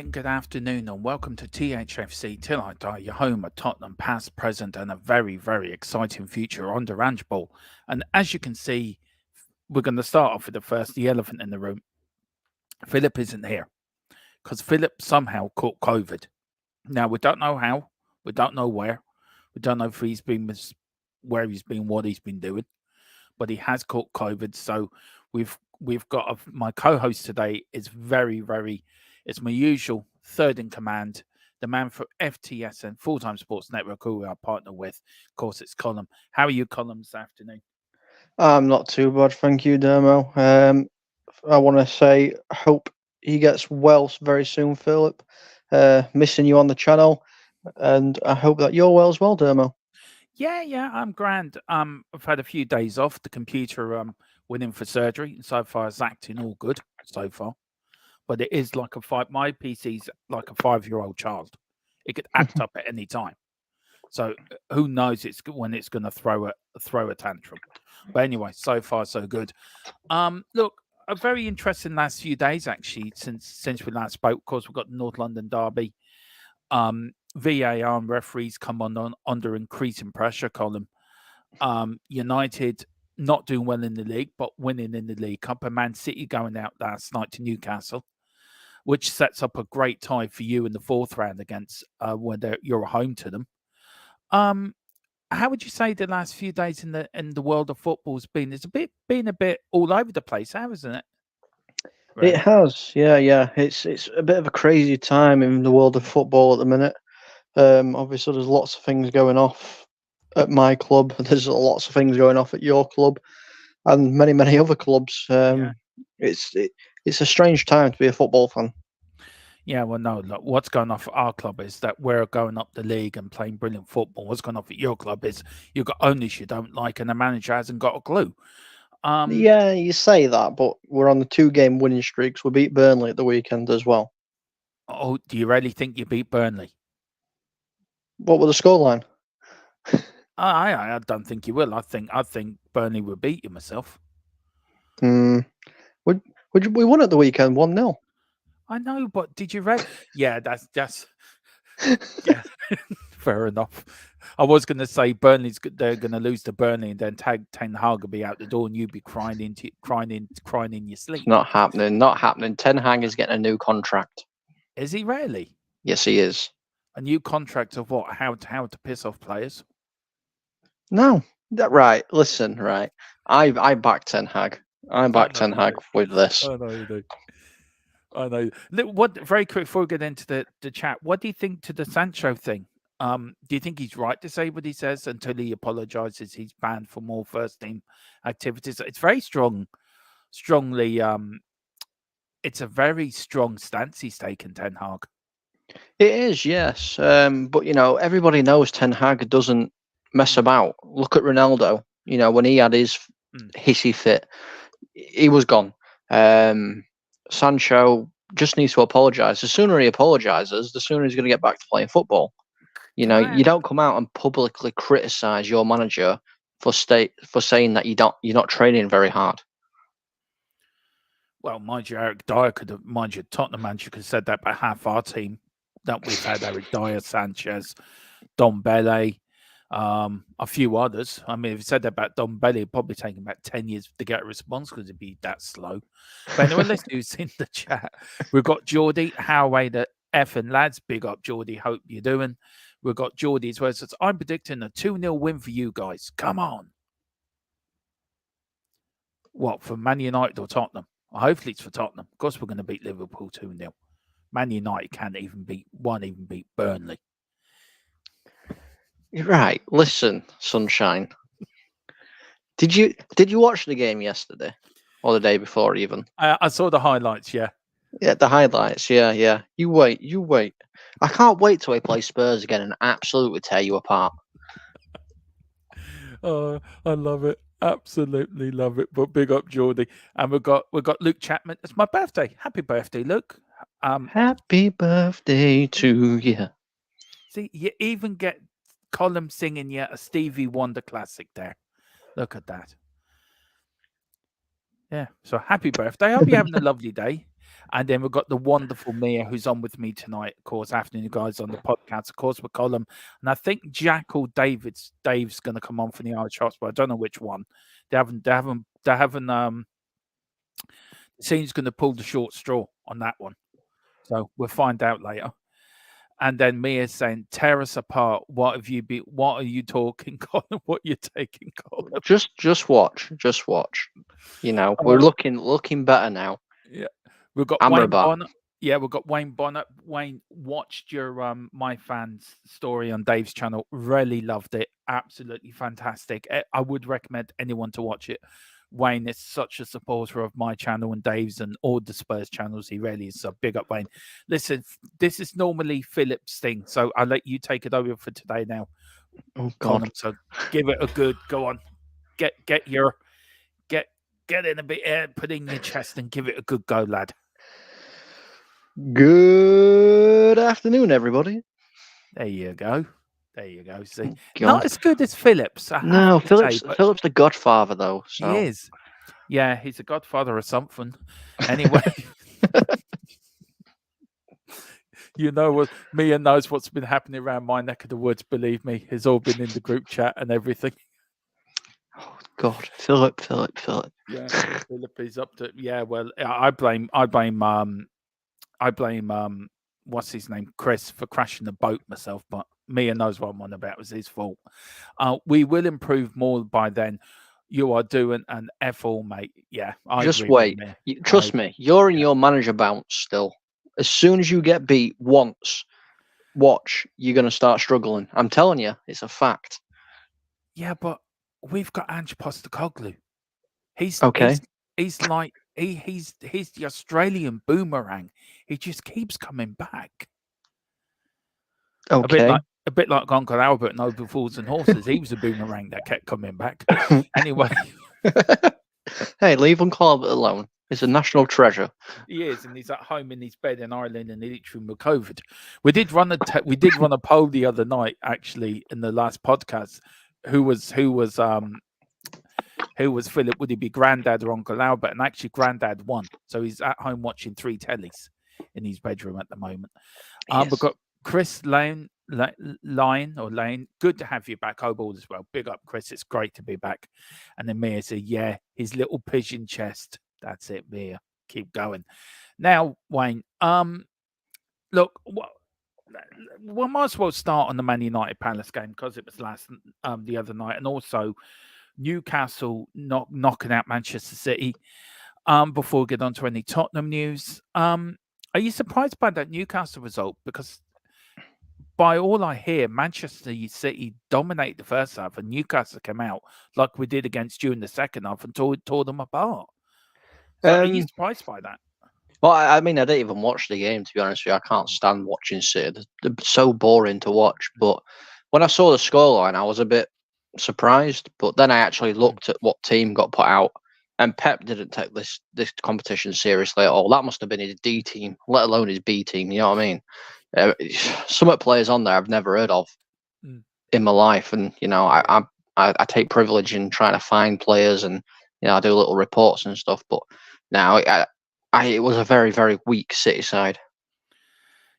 and good afternoon, and welcome to THFC Till I Die, your home at Tottenham, past, present, and a very, very exciting future under Ange Ball. And as you can see, we're going to start off with the elephant in the room. Philip isn't here because Philip somehow caught COVID. Now, we don't know how, we don't know where, we don't know if he's been where he's been, what he's been doing, but he has caught COVID. So we've got my co-host today is it's my usual third in command, the man for FTS and Full Time Sports Network, who we are partner with. Of course, it's Colin. How are you, Colin, this afternoon? I'm not too bad, thank you, Dermo. I want to say, I hope he gets well very soon, Philip. Missing you on the channel, and I hope that you're well as well, Dermo. Yeah, I'm grand. I've had a few days off. The computer went in for surgery, and so far it's acting all good so far. But it is like my PC's like a 5-year-old child. It could act up at any time. So who knows when it's going to throw a tantrum. But anyway, so far so good. Look, a very interesting last few days actually since we last spoke. Of course, we've got the North London derby. VAR and referees come on under increasing pressure, Colin. United not doing well in the league, but winning in the League Cup. And Man City going out last night to Newcastle, which sets up a great tie for you in the fourth round against when you're home to them. How would you say the last few days in the world of football's been? It's been a bit all over the place, hasn't it? It Really? has, yeah. It's a bit of a crazy time in the world of football at the minute. Obviously, there's lots of things going off at my club. There's lots of things going off at your club, and many other clubs. Yeah. It's a strange time to be a football fan. Yeah, well, no, look, what's going off at our club is that we're going up the league and playing brilliant football. What's going off at your club is you've got owners you don't like and the manager hasn't got a clue. Um, Yeah, you say that, but we're on the 2-game winning streaks. We beat Burnley at the weekend as well. oh, do you really think you beat Burnley? What was the scoreline? I don't think you will. I think Burnley will beat you myself. Hmm. We won at the weekend 1-0. I know, but did you read? Yeah, that's yeah, fair enough. I was going to say they're going to lose to Burnley, and then Ten Hag will be out the door, and you'd be crying in your It's sleep. not happening. Not happening. Ten Hag is getting a new contract. Is he really? Yes, he is. A new contract of what? How to piss off players? No, right. Listen, right. I back Ten Hag. I I back know Ten you Hag do. with this. I know you do. I know. Look, what very quick before we get into the chat, what do you think to the Sancho thing? Do you think he's right to say what he says until he apologizes? He's banned for more first team activities. It's very strongly. It's a very strong stance he's taken, Ten Hag. It is, yes. But everybody knows Ten Hag doesn't mess Mm, about. Look at Ronaldo. When he had his mm. hissy fit, he was gone. Sancho just needs to apologise. The sooner he apologises, the sooner he's going to get back to playing football. Can I You ask? don't come out and publicly criticise your manager for saying that you're not training very hard. Well, mind you, Eric Dyer could have, mind you, Tottenham manager could have said that about half our team that we've had Eric Dyer, Sanchez, Don Bele, a few others. I mean, if you said that about Don Bele, it'd probably take him about 10 years to get a response because it'd be that slow. But anyway, let's do this in the chat. We've got Geordie, how are the effing lads? Big up, Geordie. Hope you're doing. We've got Geordie as well. Says, I'm predicting a 2-0 win for you guys. Come on. What, for Man United or Tottenham? Hopefully it's for Tottenham. Of course, we're going to beat Liverpool 2-0. Man United won't even beat Burnley. Right. Listen, Sunshine. Did you watch the game yesterday or the day before even? I saw the highlights, yeah. Yeah, the highlights. Yeah. You wait. I can't wait till we play Spurs again and absolutely tear you apart. Oh, I love it. Absolutely love it. But big up Geordie. And we've got Luke Chapman. It's my birthday. Happy birthday, Luke. Happy birthday to you. See, you even get Colin singing you a Stevie Wonder classic there. Look at that. Yeah. So happy birthday. I hope you're having a lovely day. And then we've got the wonderful Mia, who's on with me tonight, of course, afternoon guys on the podcast, of course, with Colin. And I think Jack or Dave's going to come on for the Irish Hots, but I don't know which one. They haven't seems going to pull the short straw on that one. So we'll find out later. And then Mia's saying, tear us apart. What are you talking, Colin? What are you taking, Colin? Just watch. You know, we're looking better now. Yeah. We've got Wayne Bonner. Yeah, we've got Wayne Bonner. Wayne watched your My Fans story on Dave's channel. Really loved it. Absolutely fantastic. I would recommend anyone to watch it. Wayne is such a supporter of my channel and Dave's and all the Spurs channels. He really is. So big up, Wayne. Listen, this is normally Philip's thing, so I'll let you take it over for today now. Oh God! So give it a good go on. Get in a bit air, put in your chest, and give it a good go, lad. Good afternoon, everybody. There you go. See, not as good as Philip's. No, Philip's the godfather, though. So. He is. Yeah, he's a godfather or something. Anyway, you know what? Mia knows what's been happening around my neck of the woods. Believe me, it's all been in the group chat and everything. Oh God, Philip. Yeah, Philip is up to. Yeah, well, I blame what's his name, Chris, for crashing the boat myself, but Mia knows what I'm on about. It was his fault. We will improve more by then. You are doing an F-all, mate. Yeah, just wait. Trust me, you're in your manager bounce still. As soon as you get beat once, watch, you're going to start struggling. I'm telling you, it's a fact. Yeah, but we've got Ange Postecoglou. He's okay. He's like he's the Australian boomerang. He just keeps coming back. Okay. A bit like Uncle Albert and Over Fools and Horses. He was a boomerang that kept coming back. Anyway. Hey, leave Uncle Albert alone. He's a national treasure. He is, and he's at home in his bed in Ireland and literally with COVID. We did run a poll the other night, actually, in the last podcast. Who was Philip? Would he be Grandad or Uncle Albert? And actually, Grandad won. So he's at home watching 3 tellies in his bedroom at the moment. Yes. We've got Chris Lane. Good to have you back. Hope all as well. Big up, Chris. It's great to be back. And then Mia said, yeah, his little pigeon chest. That's it, Mia. Keep going. Now, Wayne, look, we might as well start on the Man United Palace game because it was the other night, and also Newcastle knocking out Manchester City. Before we get on to any Tottenham news, are you surprised by that Newcastle result? Because by all I hear, Manchester City dominated the first half, and Newcastle came out like we did against you in the second half and tore them apart. So are you surprised by that? Well, I mean, I didn't even watch the game, to be honest with you. I can't stand watching City. They're so boring to watch. But when I saw the scoreline, I was a bit surprised. But then I actually looked at what team got put out, and Pep didn't take this competition seriously at all. That must have been his D team, let alone his B team. You know what I mean? Some of the players on there I've never heard of in my life, and you know, I take privilege in trying to find players, and you know, I do little reports and stuff. But now it was a very, very weak City side.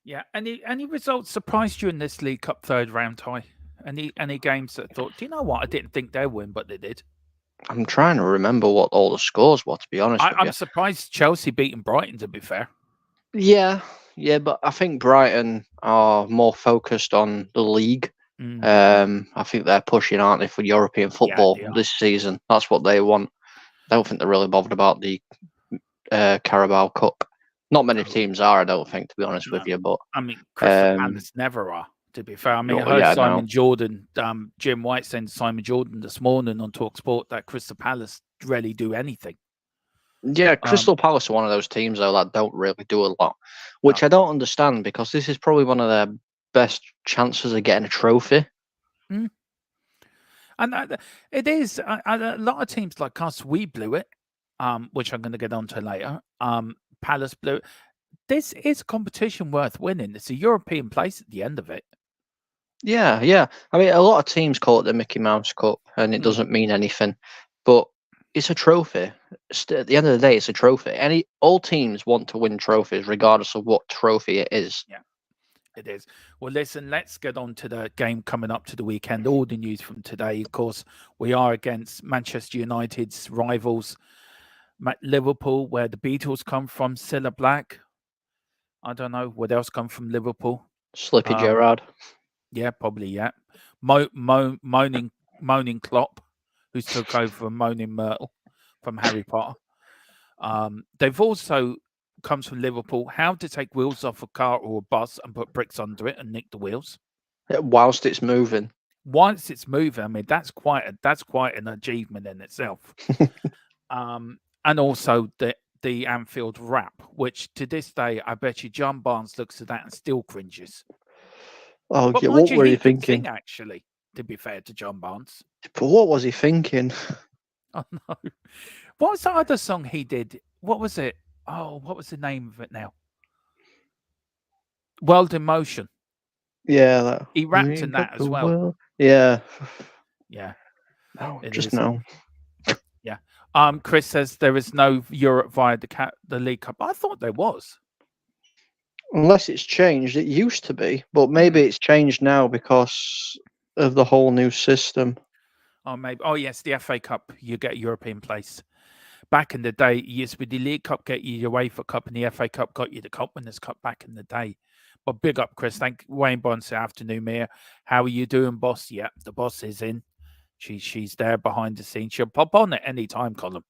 Yeah. Any results surprised you in this League Cup third round tie? Any games that thought, do you know what? I didn't think they'd win, but they did. I'm trying to remember what all the scores were, to be honest with you. I'm surprised Chelsea beating Brighton, to be fair. Yeah, but I think Brighton are more focused on the league. I think they're pushing, aren't they, for European football this season. That's what they want. I don't think they're really bothered about the Carabao Cup. Not many teams are, I don't think, to be honest with you. But I mean, Crystal Palace never are, to be fair. I mean, I heard Simon Jordan, Jim White saying to Simon Jordan this morning on TalkSport that Crystal Palace rarely do anything. Yeah, Crystal Palace are one of those teams, though, that don't really do a lot, which I don't understand, because this is probably one of their best chances of getting a trophy. And it is. A lot of teams like us, we blew it, which I'm going to get onto later. Palace blew it. This is a competition worth winning. It's a European place at the end of it. Yeah. I mean, a lot of teams call it the Mickey Mouse Cup, and it doesn't mean anything. But it's a trophy. At the end of the day, it's a trophy. All teams want to win trophies, regardless of what trophy it is. Yeah, it is. Well, listen, let's get on to the game coming up to the weekend. All the news from today, of course, we are against Manchester United's rivals, Liverpool, where the Beatles come from, Cilla Black. I don't know what else come from Liverpool. Slippy Gerrard. Yeah, probably. Yeah, moaning Klopp, who's took over from Moaning Myrtle from Harry Potter. They've also comes from Liverpool. How to take wheels off a car or a bus and put bricks under it and nick the wheels Whilst it's moving. Once it's moving. I mean, that's quite an achievement in itself. And also the Anfield rap, which to this day, I bet you John Barnes looks at that and still cringes. Oh, But yeah, mind what you, were he you could thinking? sing, actually, to be fair to John Barnes. But what was he thinking? Oh, no. What was the other song he did? What was it? Oh, what was the name of it now? World in Motion. Yeah, that. He rapped in that as well. World. Yeah. Yeah. No, It just is. no. Yeah. Chris says there is no Europe via the League Cup. I thought there was. Unless it's changed. It used to be, but maybe it's changed now because of the whole new system. Oh, maybe. Oh, yes, the FA Cup. You get a European place. Back in the day, yes, with the League Cup, get you the UEFA Cup, and the FA Cup got you the Cup Winners' Cup back in the day. But big up, Chris. Thank Wayne Bonds. Afternoon, Mia. How are you doing, boss? Yeah, the boss is in. She's there behind the scenes. She'll pop on at any time, Colin.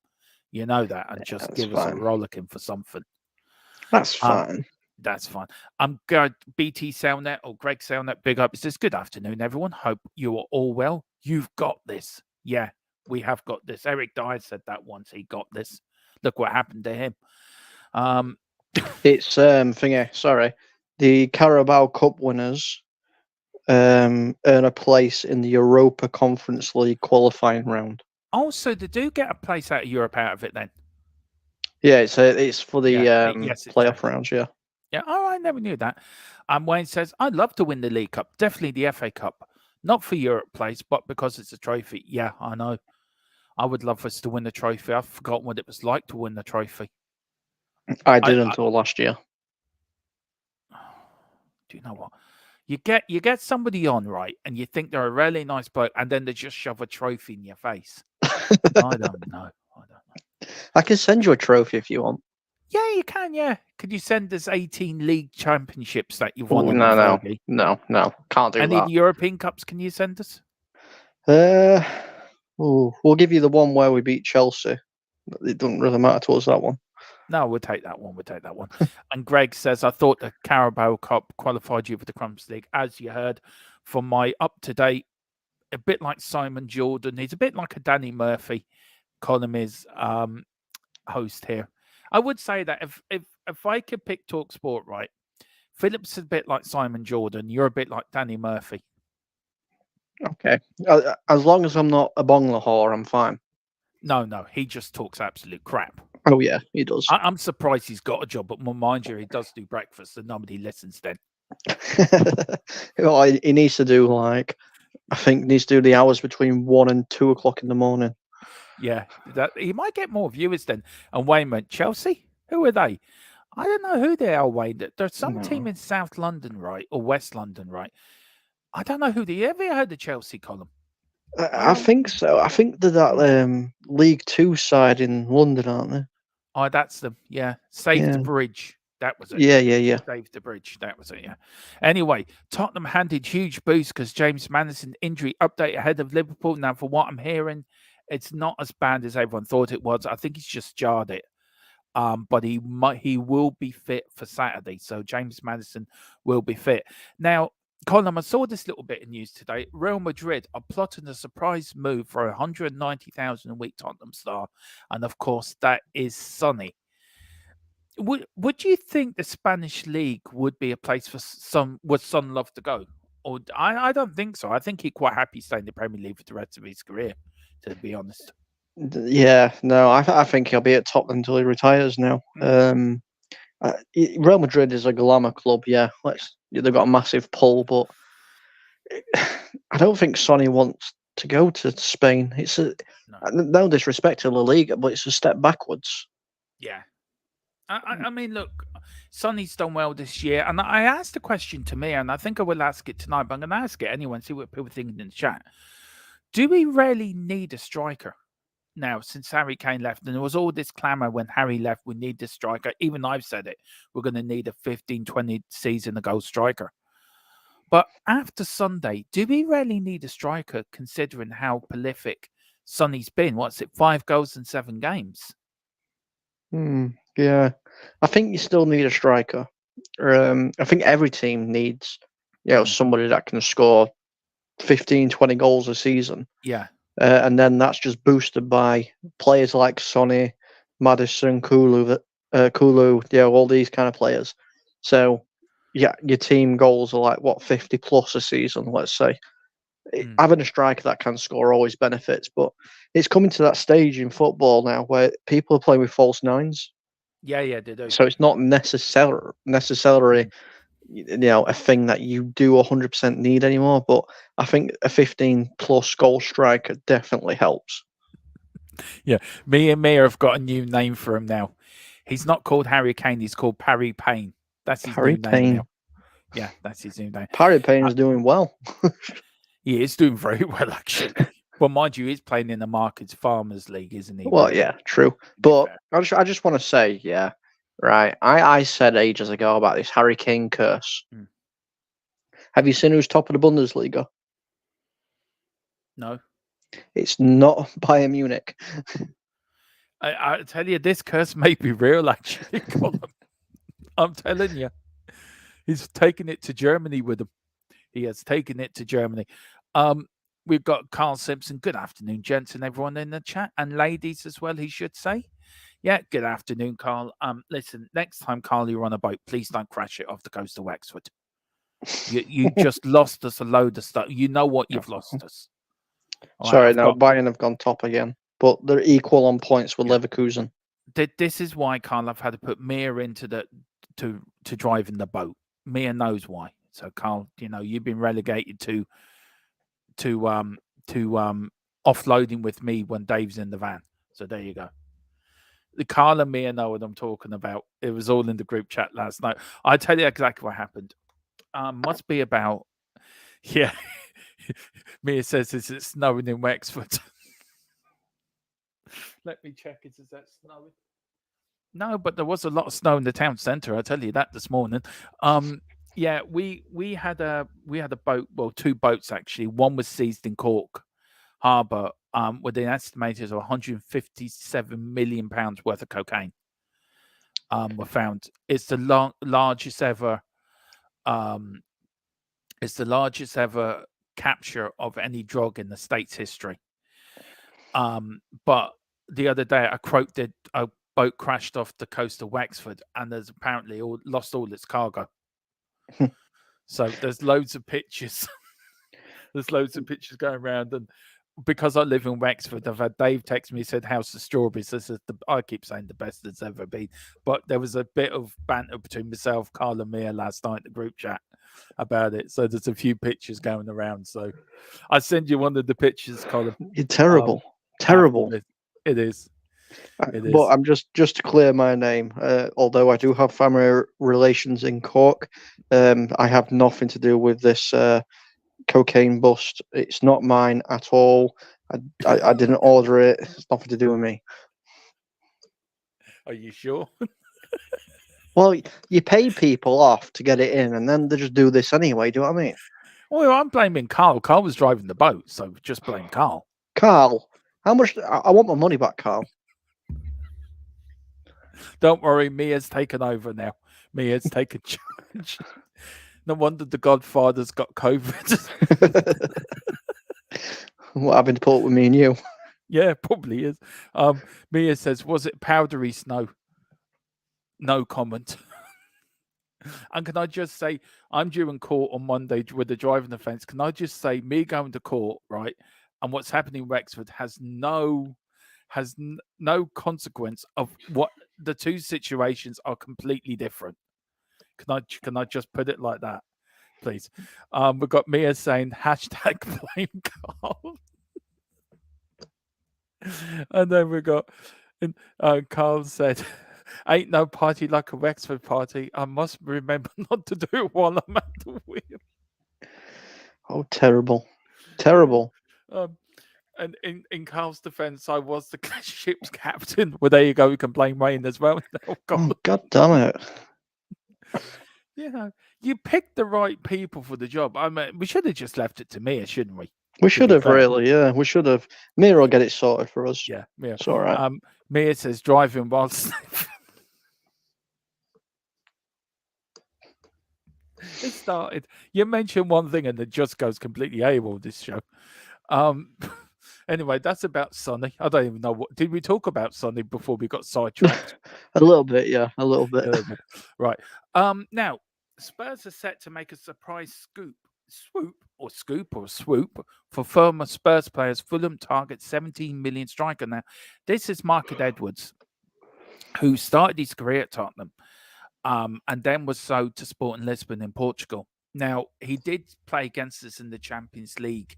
You know that, and just give us a rollicking for something. That's fine. That's fine. I'm good. BT Soundnet or Greg Soundnet, big up. It says, good afternoon, everyone. Hope you are all well. You've got this. Yeah, we have got this. Eric Dyer said that once. He got this. Look what happened to him. It's thingy. Sorry, the Carabao Cup winners earn a place in the Europa Conference League qualifying round. Oh, so they do get a place out of Europe out of it then? Yeah, it's for the playoff rounds. Yeah. Yeah. Oh, I never knew that. Wayne says, I'd love to win the League Cup. Definitely the FA Cup. Not for Europe place, but because it's a trophy. Yeah, I know. I would love us to win the trophy. I've forgotten what it was like to win the trophy. I did until last year. Do you know what? You get somebody on, right, and you think they're a really nice bloke, and then they just shove a trophy in your face. I don't know. I can send you a trophy if you want. Yeah, you can. Yeah, could you send us 18 league championships that you've won? No, can't do that. Any European Cups can you send us? We'll give you the one where we beat Chelsea. It doesn't really matter to us, that one. No, we'll take that one. And Greg says, I thought the Carabao Cup qualified you for the Crumbs League. As you heard from my up-to-date, a bit like Simon Jordan. He's a bit like a Danny Murphy, Colin is host here. I would say that if I could pick TalkSport, right, Philip's a bit like Simon Jordan. You're a bit like Danny Murphy. Okay. As long as I'm not a bonglahore, I'm fine. No, he just talks absolute crap. Oh, yeah, he does. I'm surprised he's got a job, but mind you, he does do breakfast and nobody listens then. Well, he needs to do needs to do the hours between 1 and 2 o'clock in the morning. Yeah, he might get more viewers then. And Wayne went, Chelsea? Who are they? I don't know who they are, Wayne. There's some team in South London, right? Or West London, right? I don't know who they are. Have you heard the Chelsea column? I think so. I think they're that League Two side in London, aren't they? Oh, that's them. Yeah. Save the Bridge. That was it. Yeah. Save the Bridge. That was it, yeah. Anyway, Tottenham handed huge boost because James Maddison injury update ahead of Liverpool. Now, for what I'm hearing, it's not as bad as everyone thought it was. I think he's just jarred it. But he will be fit for Saturday. So James Maddison will be fit. Now, Colin, I saw this little bit of news today. Real Madrid are plotting a surprise move for 190,000 a week Tottenham star. And of course, that is Sonny. Would you think the Spanish league would be a place for would Son love to go? Or I don't think so. I think he'd quite happy staying in the Premier League for the rest of his career, to be honest. Yeah, no, I think he'll be at Tottenham until he retires now. Real Madrid is a glamour club, yeah. They've got a massive pull, but I don't think Sonny wants to go to Spain. No disrespect to La Liga, but it's a step backwards. Yeah. I mean, look, Sonny's done well this year, and I asked a question to me, and I think I will ask it tonight, but I'm going to ask it anyway and see what people think in the chat. Do we really need a striker now since Harry Kane left? And there was all this clamour when Harry left, we need this striker. Even I've said it. We're going to need a 15, 20 season ago striker. But after Sunday, do we really need a striker considering how prolific Sonny's been? What's it, 5 goals in 7 games? Yeah, I think you still need a striker. I think every team needs, somebody that can score 15, 20 goals a season. Yeah. And then that's just boosted by players like Sonny, Maddison, Kulu, all these kind of players. So, yeah, your team goals are like, 50 plus a season, let's say. Having a striker that can score always benefits, but it's coming to that stage in football now where people are playing with false nines. Yeah, they do. So it's not necessarily a thing that you do 100% need anymore. But I think a 15 plus goal striker definitely helps. Yeah, me and Mia have got a new name for him now. He's not called Harry Kane. He's called Parry Payne. That's his new name now. Yeah, that's his new name. Parry Payne is doing well. He is doing very well, actually. Well, mind you, he's playing in the Markets Farmers League, isn't he? Well, yeah, true. But I just want to say, yeah, right. I said ages ago about this Harry Kane curse. Have you seen who's top of the Bundesliga? No. It's not Bayern Munich. I tell you, this curse may be real, actually, Colin. I'm telling you. He's taken it to Germany with him. He has taken it to Germany. We've got Carl Simpson. Good afternoon, gents and everyone in the chat. And ladies as well, he should say. Yeah, good afternoon, Carl. Listen, next time, Carl, you're on a boat, please don't crash it off the coast of Wexford. You just lost us a load of stuff. You know what you've lost us. Sorry, now Bayern have gone top again, but they're equal on points with Leverkusen. This is why, Carl, I've had to put Mia into to drive in the boat. Mia knows why. So, Carl, you've been relegated to offloading with me when Dave's in the van. So there you go. The Carl and Mia know what I'm talking about. It was all in the group chat last night. I'll tell you exactly what happened. Must be about, yeah. Mia says, is it snowing in Wexford? Let me check. Is that snowing? No, but there was a lot of snow in the town centre. I tell you that this morning. Yeah, we had a boat. Well, 2 boats actually. One was seized in Cork Harbour with an estimated of 157 million pounds worth of cocaine. Were found. It's the largest ever. It's the largest ever capture of any drug in the state's history. But the other day, a boat crashed off the coast of Wexford, and there's apparently lost all its cargo. So there's loads of pictures. There's loads of pictures going around, and because I live in Wexford, I've had Dave text me, said House of Strawberries. This is I keep saying the best that's ever been, but there was a bit of banter between myself, Carl, and Mia last night in the group chat about it. So there's a few pictures going around. So I send you one of the pictures, Colin. You're terrible. Terrible. It is. But I'm just to clear my name, although I do have family relations in Cork, I have nothing to do with this cocaine bust. It's not mine at all. I didn't order it. It's nothing to do with me. Are you sure? Well, you pay people off to get it in, and then they just do this anyway. Do you know what I mean? Well, I'm blaming Carl. Carl was driving the boat, so just blame Carl. Carl, how much? I want my money back, Carl. Don't worry, Mia's taken over now. Mia's taken charge. No wonder the Godfather's got COVID. What having to pull it with me and you? Yeah, probably is. Mia says, was it powdery snow? No comment. And can I just say, I'm due in court on Monday with the driving offence. Can I just say, me going to court, right, and what's happening in Wexford has no consequence of what the two situations are completely different. Can I just put it like that, please? We've got Mia saying hashtag blame Carl. And then we got, and Carl said, "Ain't no party like a Wexford party. I must remember not to do it while I'm at the wheel." Oh, terrible, Yeah. terrible. Um, and in Carl's defence, I was the ship's captain. Well, there you go. We can blame Wayne as well. Oh, God. Oh, God damn it. Yeah, you picked the right people for the job. I mean, we should have just left it to Mia, shouldn't we? We To should be have fair. really, yeah. We should have. Mira will get it sorted for us. Yeah, Mia. It's all right. Mia says driving whilst it started. You mentioned one thing and it just goes completely AWOL, this show. Um, anyway, that's about Sonny. I don't even know what did we talk about Sonny before we got sidetracked. A little bit, yeah, a little bit. A little bit. Right. Now Spurs are set to make a surprise swoop for former Spurs players. Fulham target 17 million striker. Now, this is Marcus Edwards, who started his career at Tottenham, and then was sold to Sporting Lisbon in Portugal. Now, he did play against us in the Champions League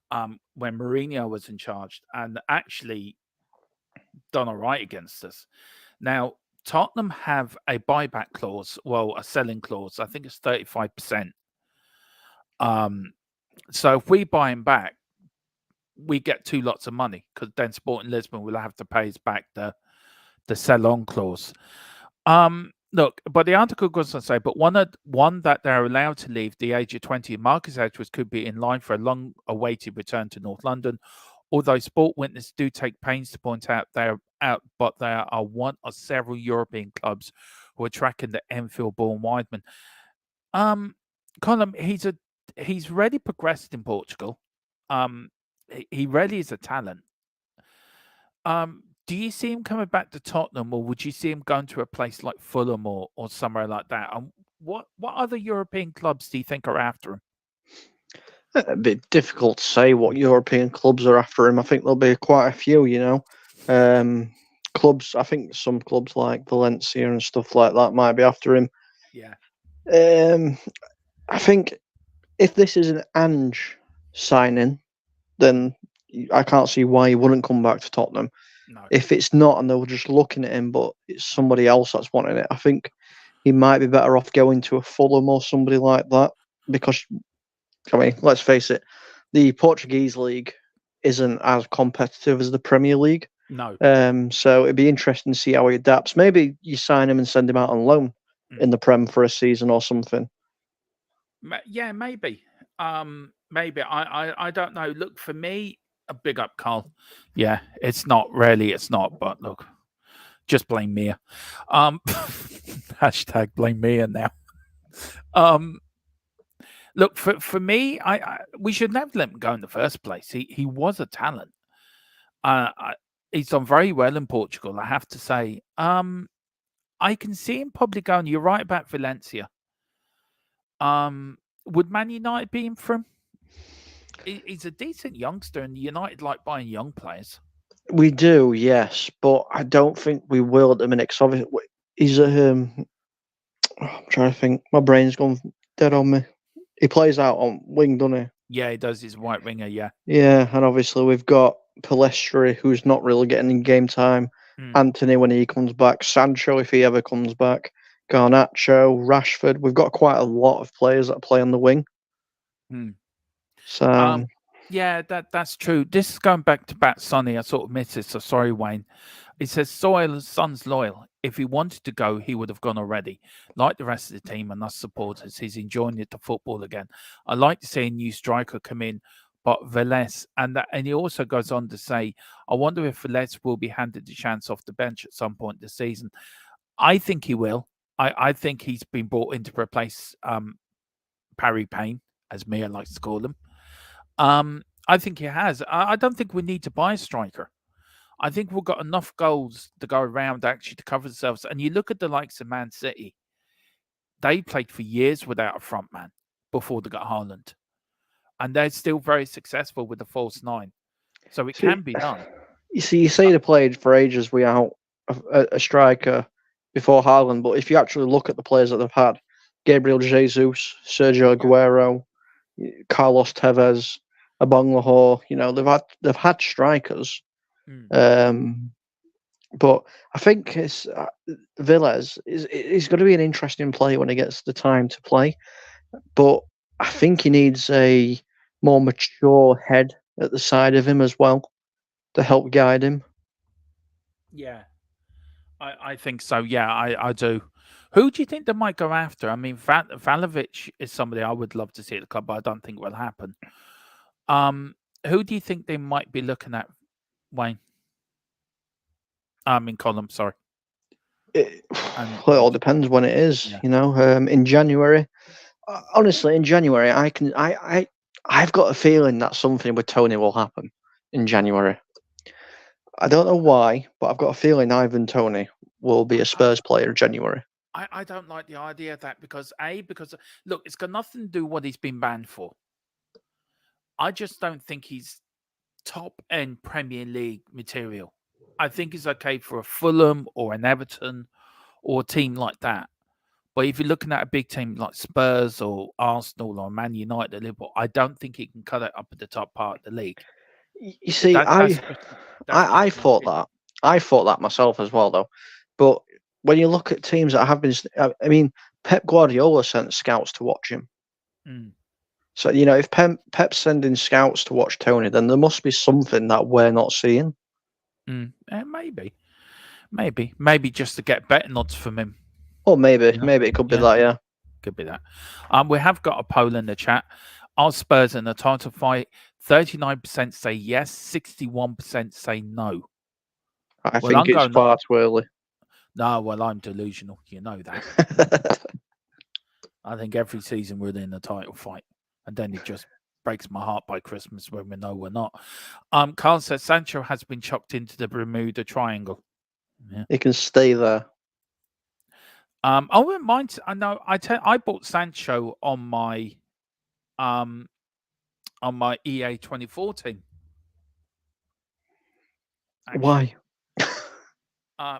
when Mourinho was in charge, and actually done all right against us. Now, Tottenham have a buyback clause, well, a selling clause. I think it's 35%. So if we buy him back, we get two lots of money because then Sporting Lisbon will have to pay us back the sell-on clause. Look, but the article goes on to say, but one that they're allowed to leave the age of 20, Marcus Edwards could be in line for a long-awaited return to North London. Although Sport Witness do take pains to point out but there are one of several European clubs who are tracking the Enfield-born Wideman. Colin, he's really progressed in Portugal. He really is a talent. Do you see him coming back to Tottenham, or would you see him going to a place like Fulham or somewhere like that? And what other European clubs do you think are after him? A bit difficult to say what European clubs are after him. I think there'll be quite a few, clubs. I think some clubs like Valencia and stuff like that might be after him. Yeah. I think if this is an Ange signing, then I can't see why he wouldn't come back to Tottenham. No. If it's not, and they were just looking at him, but it's somebody else that's wanting it, I think he might be better off going to a Fulham or somebody like that. Because, I mean, let's face it, the Portuguese league isn't as competitive as the Premier League. No. So it'd be interesting to see how he adapts. Maybe you sign him and send him out on loan in the Prem for a season or something. Yeah, maybe. Maybe. I don't know. Look, for me, a big up, Carl. Yeah, it's not. But look, just blame Mia. Hashtag blame Mia now. Look, for me, we should never let him go in the first place. He was a talent. He's done very well in Portugal, I have to say. I can see him probably going. You're right about Valencia. Would Man United be in for him? He's a decent youngster, and United like buying young players. We do, yes, but I don't think we will at the minute. Cause obviously, he's I'm trying to think. My brain's gone dead on me. He plays out on wing, doesn't he? Yeah, he does. He's a right winger. Yeah. Yeah, and obviously we've got Palestri, who's not really getting in game time. Anthony when he comes back. Sancho if he ever comes back. Garnacho, Rashford. We've got quite a lot of players that play on the wing. So yeah, that's true. This is going back to Bat Sonny. I sort of missed it, so sorry, Wayne. It says Son's loyal. If he wanted to go, he would have gone already. Like the rest of the team and us supporters, he's enjoying the football again. I like to see a new striker come in, but Velez, and he also goes on to say, I wonder if Velez will be handed the chance off the bench at some point this season. I think he will. I think he's been brought in to replace Parry Payne, as Mia likes to call him. I think he has. I don't think we need to buy a striker. I think we've got enough goals to go around actually to cover themselves. And you look at the likes of Man City, they played for years without a front man before they got Haaland. And they're still very successful with the false nine. So it can be done. You say they played for ages without a striker before Haaland, but if you actually look at the players that they've had, Gabriel Jesus, Sergio Aguero, Carlos Tevez, Abong Lahore, they've had strikers, Mm. But I think it's Villas is going to be an interesting play when he gets the time to play. But I think he needs a more mature head at the side of him as well to help guide him. Yeah, I think so. Yeah, I do. Who do you think they might go after? I mean, Valovic is somebody I would love to see at the club, but I don't think will happen. Um, who do you think they might be looking at, Wayne? I mean, Colin, sorry. It, And well, it all depends when it is, yeah, you know. In January, honestly, in January, I've got a feeling that something with Tony will happen in January. I don't know why, but I've got a feeling Ivan Tony will be a I, Spurs player in January. I don't like the idea of that because look, it's got nothing to do what he's been banned for. I just don't think he's top end Premier League material. I think he's okay for a Fulham or an Everton or a team like that. But if you're looking at a big team like Spurs or Arsenal or Man United, Liverpool, I don't think he can cut it up at the top part of the league. You see, That's just I my thought opinion. that. I thought that myself as well, though. But when you look at teams that have been, I mean, Pep Guardiola sent scouts to watch him. Mm, So you know, if Pep's sending scouts to watch Tony, then there must be something that we're not seeing. maybe just to get betting odds from him. Or maybe, You know, maybe it could be yeah, that. Yeah, could be that. We have got a poll in the chat. Are Spurs in the title fight? 39% say yes, 61% say no. I Well, think I'm it's going. far too early. No, well, I'm delusional. You know that. I think every season we're in the title fight, and then it just breaks my heart by Christmas when we know we're not. Carl says Sancho has been chucked into the Bermuda Triangle. Yeah. He can stay there. I wouldn't mind. I know. I bought Sancho um on my EA 2014. Actually, Why?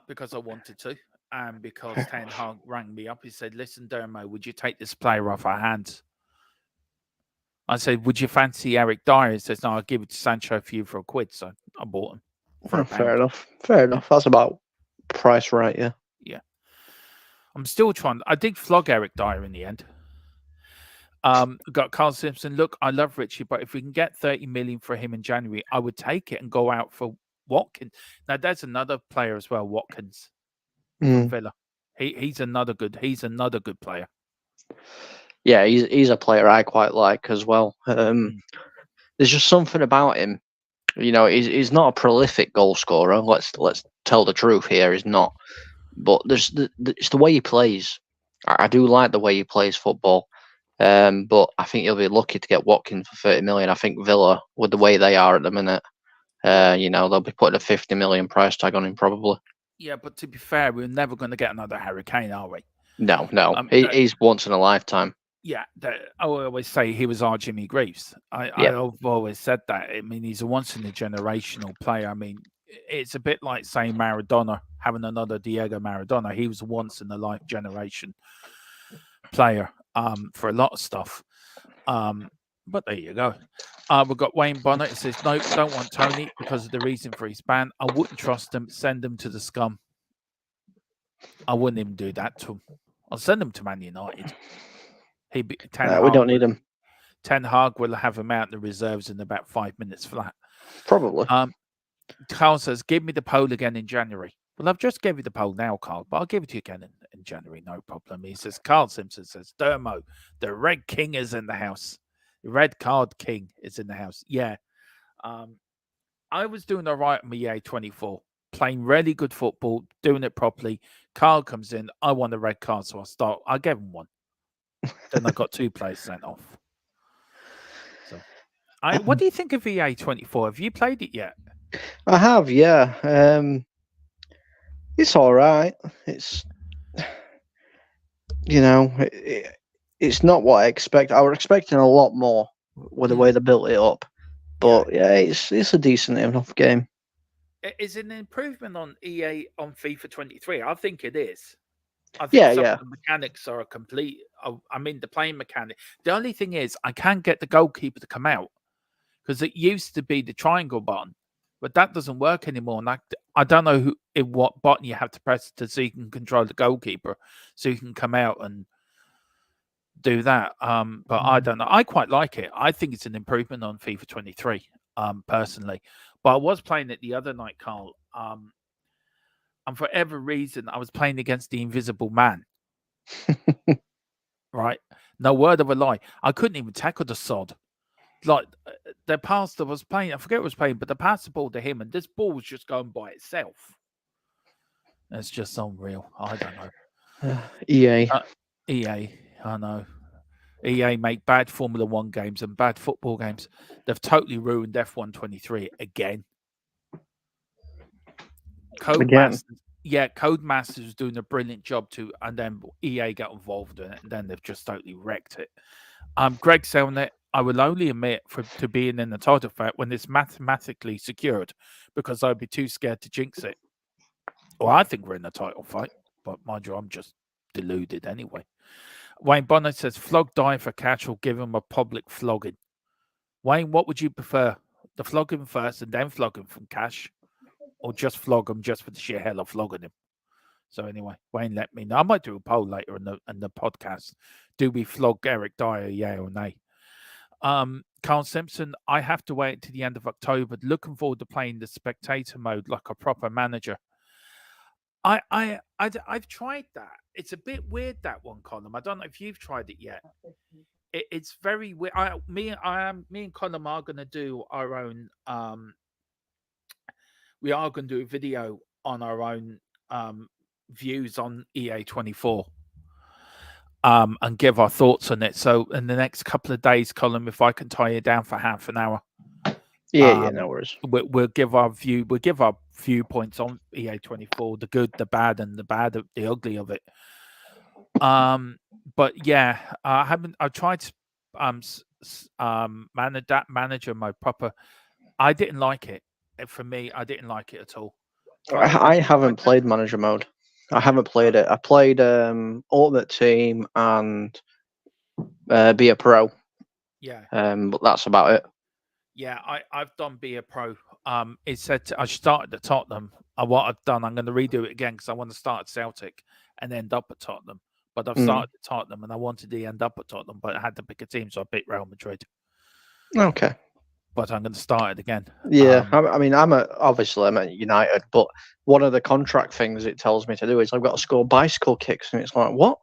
because I wanted to, and because Ten Hag rang me up. He said, "Listen, Dermo, would you take this player off our hands?" I said, "Would you fancy Eric Dyer?" He says, "No, I'll give it to Sancho for you for £1." So I bought him for Fair £1. enough. Fair Yeah, enough. That's about price right. Yeah. yeah. I'm still trying. I did flog Eric Dyer in the end. Got Carl Simpson. Look, I love Richie, but if we can get 30 million for him in January, I would take it and go out for Watkins. Now, there's another player as well, Watkins from Mm. Villa. He's another good player. Yeah, he's a player I quite like as well. Mm, There's just something about him. You know, he's not a prolific goal scorer. Let's tell the truth here. He's not. But it's the way he plays. I do like the way he plays football. But I think he'll be lucky to get Watkins for 30 million. I think Villa, with the way they are at the minute, you know, they'll be putting a 50 million price tag on him probably. yeah, but to be fair, we're never going to get another Harry Kane, are we? No, no, That he's once in a lifetime. Yeah, I always say he was our Jimmy Greaves. Yep. I've always said that. I mean, he's a once in a generational player. I mean, it's a bit like saying Maradona, having another Diego Maradona. He was a once in a life generation player for a lot of stuff. But there you go. We've got Wayne Bonnet. It says, nope, don't want Tony because of the reason for his ban. I wouldn't trust him. Send him to the scum. I wouldn't even do that to him. I'll send him to Man United. We don't need him. Ten Hag will have him out in the reserves in about 5 minutes flat. Probably. Carl says, give me the poll again in January. Well, I've just gave you the poll now, Carl, but I'll give it to you again in January, no problem. He says, Carl Simpson says, Dermo, the Red King is in the house. The Red Card King is in the house. Yeah. I was doing all right on my EA 24, playing really good football, doing it properly. Carl comes in, I want a red card, so I gave him one. Then I got 2 players sent off. So, what do you think of EA 24? Have you played it yet? I have, yeah. It's all right. It's you know, it's not what I expect. I was expecting a lot more with the way they built it up, but yeah, it's a decent enough game. Is it an improvement on EA on FIFA 23? I think it is. I think Yeah, some yeah. of the mechanics are a complete. I mean, the playing mechanic. The only thing is, I can't get the goalkeeper to come out because it used to be the triangle button. but that doesn't work anymore. And I don't know what button you have to press so you can control the goalkeeper, so you can come out and do that. But I don't know. I quite like it. I think it's an improvement on FIFA 23, personally. But I was playing it the other night, Carl. And for every reason, I was playing against the Invisible Man. Right? No word of a lie. I couldn't even tackle the sod. Like the pass that was playing, I forget what was playing, but the pass the ball to him, and this ball was just going by itself. It's just unreal. I don't know. EA. EA, I know. EA make bad Formula One games and bad football games. They've totally ruined F1 23 again. Codemasters was doing a brilliant job too, and then EA got involved in it, and then they've just totally wrecked it. Greg Selnet, I will only admit to being in the title fight when it's mathematically secured, because I'd be too scared to jinx it. Well, I think we're in the title fight, but mind you, I'm just deluded anyway. Wayne Bonnet says, flog Dyer for cash or give him a public flogging. Wayne, what would you prefer? The flogging first and then flog him from cash, or just flog him just for the sheer hell of flogging him? So anyway, Wayne, let me know. I might do a poll later in the podcast. Do we flog Eric Dyer, yeah or nay? Carl Simpson, I have to wait to the end of October. Looking forward to playing the spectator mode like a proper manager. I've tried that. It's a bit weird, that one, Colin. I don't know if you've tried it yet. It's very weird. Me and Colin are going to do our own. We are going to do a video on our own views on EA24. And give our thoughts on it. So in the next couple of days, Colin, if I can tie you down for half an hour. Yeah, no worries. We'll give our viewpoints on EA24, the good, the bad, and the ugly of it. But yeah, I've tried manager mode proper. I didn't like it. For me, I didn't like it at all. I haven't played manager mode. I haven't played it. I played Ultimate Team and Be a Pro. Yeah. But that's about it. Yeah, I've done Be a Pro. It said I started at Tottenham. What I've done, I'm going to redo it again because I want to start at Celtic and end up at Tottenham. But I've started at Tottenham and I wanted to end up at Tottenham, but I had to pick a team, so I picked Real Madrid. Okay. But I'm going to start it again. Yeah, I mean, obviously I'm at United, but one of the contract things it tells me to do is I've got to score bicycle kicks, and it's like, what?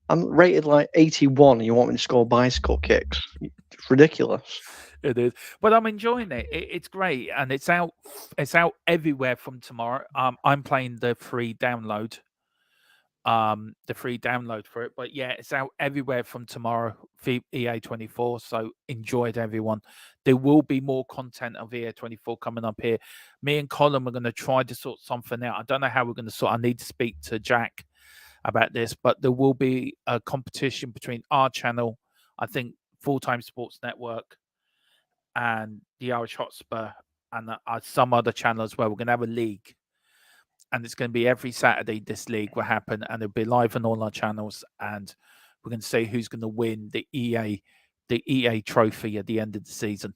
I'm rated like 81. You want me to score bicycle kicks? It's ridiculous. It is, but I'm enjoying it. It's great, and it's out everywhere from tomorrow. I'm playing the free download. For it, but yeah, it's out everywhere from tomorrow for EA24. So enjoy it, everyone. There will be more content of EA24 coming up here. Me and Colin are going to try to sort something out. I don't know how we're going to sort. I need to speak to Jack about this, but there will be a competition between our channel, I think Full Time Sports Network, and the Irish Hotspur, and some other channel as well. We're going to have a league. And it's going to be every Saturday. This league will happen, and it'll be live on all our channels. And we're going to see who's going to win the EA trophy at the end of the season.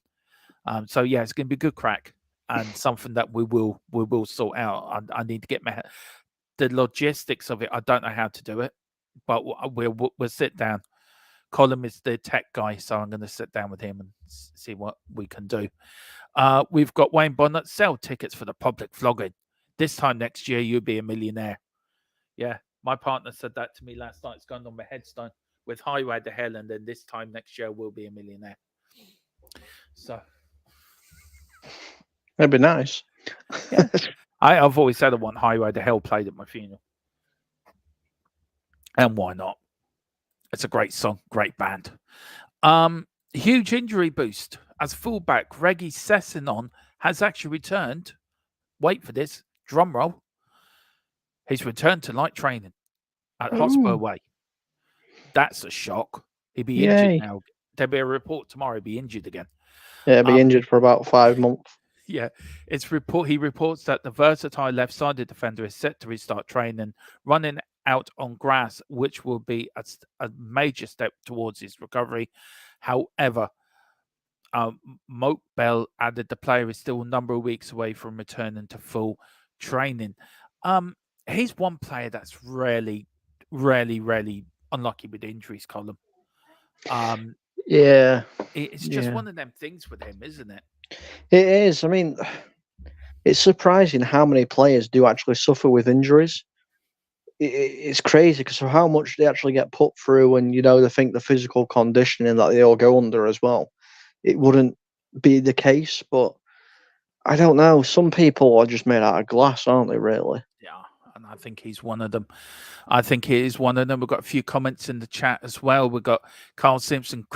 So yeah, it's going to be good crack, and something that we will sort out. I need to get the logistics of it. I don't know how to do it, but we'll sit down. Colin is the tech guy, so I'm going to sit down with him and see what we can do. We've got Wayne Bonnet, sell tickets for the public flogging. This time next year, you'll be a millionaire. Yeah, my partner said that to me last night. It's going on my headstone with Highway to Hell, and then this time next year, we'll be a millionaire. So that'd be nice. Yeah, I've always said I want Highway to Hell played at my funeral, and why not? It's a great song, great band. Huge injury boost as fullback Reggie Sessinon has actually returned. Wait for this. Drum roll. He's returned to light training at Hotspur Way. That's a shock. He'd be injured now. There'll be a report tomorrow. He'll be injured again. Yeah, he'll be injured for about 5 months. Yeah, he reports that the versatile left-sided defender is set to restart training, running out on grass, which will be a major step towards his recovery. However, Moat Bell added the player is still a number of weeks away from returning to full training. He's one player that's really, really unlucky with injuries, Colin. Yeah, It's just yeah, one of them things with him, isn't it? it is. I mean, it's surprising how many players do actually suffer with injuries. It's crazy because of how much they actually get put through, and they think the physical conditioning that they all go under as well. It wouldn't be the case, but I don't know. Some people are just made out of glass, aren't they? Really? Yeah, and I think he's one of them. I think he is one of them. We've got a few comments in the chat as well. We've got Carl Simpson.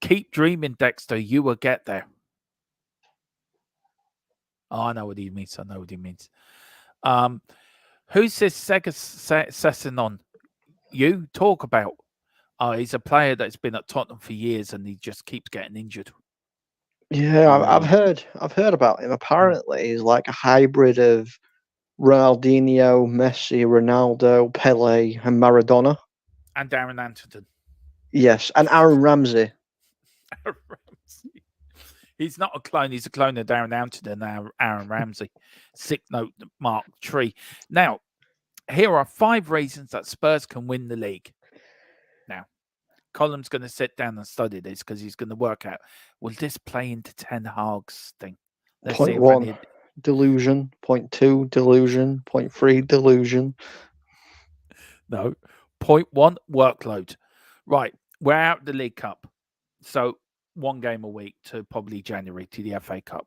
Keep dreaming, Dexter. You will get there. Oh, I know what he means. I know what he means. Who's this Sesson on? You talk about. He's a player that's been at Tottenham for years, and he just keeps getting injured. Yeah, He I've really. heard. I've heard about him. Apparently, he's like a hybrid of Ronaldinho, Messi, Ronaldo, Pele, and Maradona. And Darren Anderton. Yes, and Aaron Ramsey. Ramsey. He's not a clone. He's a clone of Darren Anderton and Aaron Ramsey. Sick note, Mark Tree. Now, here are 5 reasons that Spurs can win the league. Now, Colin's going to sit down and study this because he's going to work out, will this play into Ten Hag's thing? Let's see Point if one, any. delusion. Point two, delusion. Point three, delusion. No. Point 1, workload. Right. We're out of the League Cup. So 1 game a week to probably January to the FA Cup.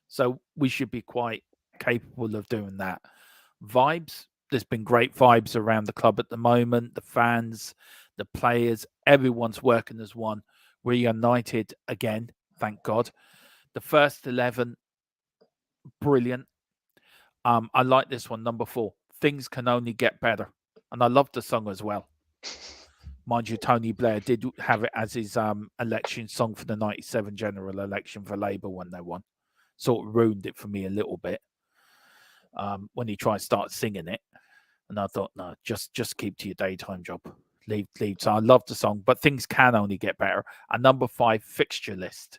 So we should be quite capable of doing that. Vibes. There's been great vibes around the club at the moment. The fans, the players, everyone's working as one. We're united again, thank God. The first 11, brilliant. I like this one, number 4. Things can only get better. And I love the song as well. Mind you, Tony Blair did have it as his election song for the 97 general election for Labour when they won. Sort of ruined it for me a little bit when he tried to start singing it. And I thought, no, just keep to your daytime job. Leave. So I love the song, but things can only get better. And number 5, fixture list.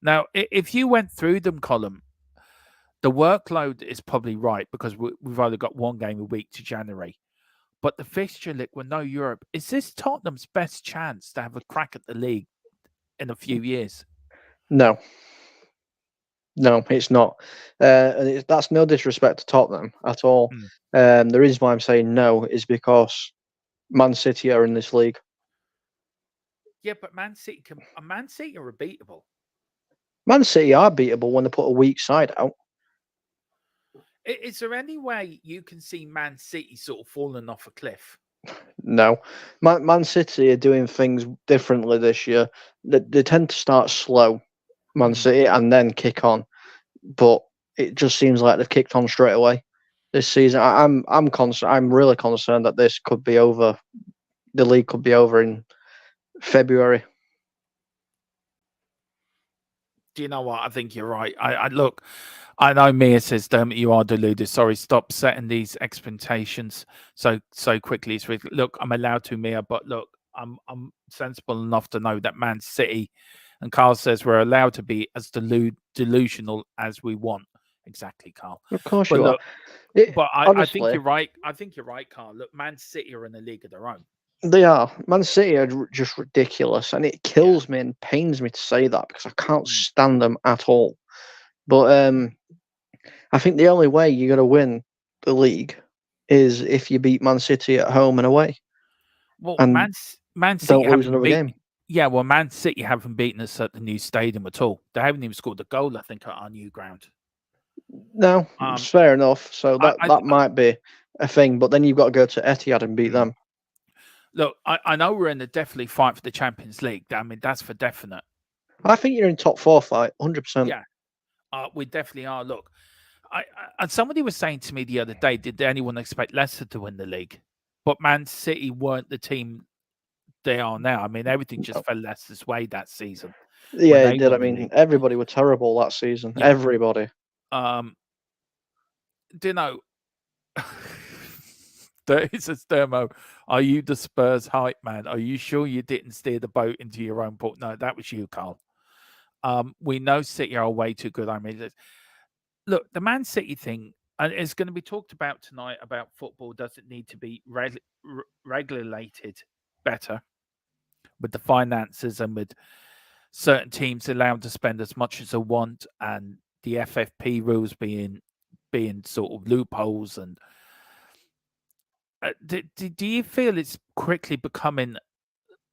Now, if you went through them, Colin, the workload is probably right because we've only got 1 game a week to January. But the fixture list with no Europe, is this Tottenham's best chance to have a crack at the league in a few years? No, it's not. That's no disrespect to Tottenham at all. The reason why I'm saying no is because Man City are in this league. Yeah, but Man City are beatable. Man City are beatable when they put a weak side out. Is there any way you can see Man City sort of falling off a cliff? No, Man City are doing things differently this year. They tend to start slow, Man City, and then kick on. But it just seems like they've kicked on straight away this season. I'm really concerned that this could be over. The league could be over in February. Do you know what? I think you're right. I look. I know Mia says, you are deluded. Sorry, stop setting these expectations so quickly. Look, I'm allowed to, Mia, but look, I'm sensible enough to know that Man City, and Carl says we're allowed to be as delusional as we want. Exactly, Carl. Of course but you look, are. I think you're right. I think you're right, Carl. Look, Man City are in a league of their own. They are. Man City are just ridiculous, and it kills me and pains me to say that because I can't stand them at all. But I think the only way you're going to win the league is if you beat Man City at home and away. Well, and Man City don't lose another game. Yeah, well, Man City haven't beaten us at the new stadium at all. They haven't even scored a goal, I think, at our new ground. No, it's fair enough. So that might be a thing, but then you've got to go to Etihad and beat them. Look, I know we're in the definitely fight for the Champions League. I mean, that's for definite. I think you're in top 4 fight, 100%. Yeah, we definitely are. Look, and somebody was saying to me the other day, did anyone expect Leicester to win the league? But Man City weren't the team they are now. I mean, everything just fell Leicester's way that season. Yeah, it did. I mean, everybody were terrible that season. Yeah. Everybody. Do you know? There is a Dermo. Are you the Spurs hype man? Are you sure you didn't steer the boat into your own port? No, that was you, Carl. We know City are way too good. I mean, look, the Man City thing is going to be talked about tonight about football. Does it need to be regulated better with the finances and with certain teams allowed to spend as much as they want, and the FFP rules being sort of loopholes? And do you feel it's quickly becoming